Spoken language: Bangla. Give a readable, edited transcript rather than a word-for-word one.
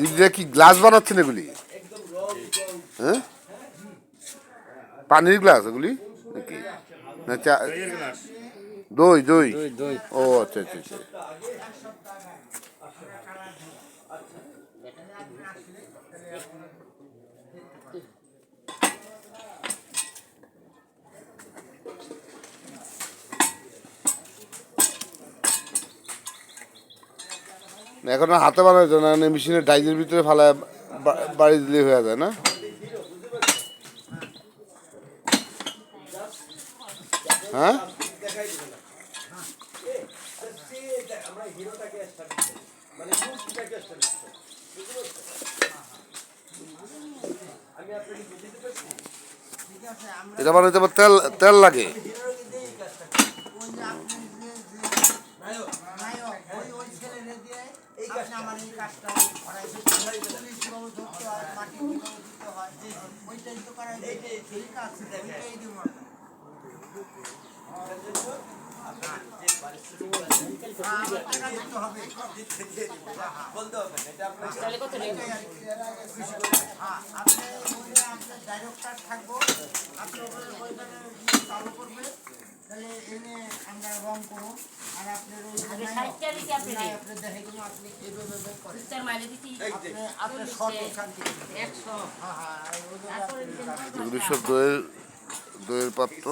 দিদিরা কি গ্লাস বানাচ্ছেন এগুলি? হ্যাঁ, পানির গ্লাস এগুলি নাকি? না চা? দই দই। ও আচ্ছা আচ্ছা আচ্ছা। এখন হাতে বানাইতো না, মেশিনের ডাইজের ভিতরে ফালায় বাড়ি দিলে হয়ে যায় না? হ্যাঁ, এটা বানাইতে আবার তেল তেল লাগে। এগুলি সব দইয়ের দইয়ের পাত্র।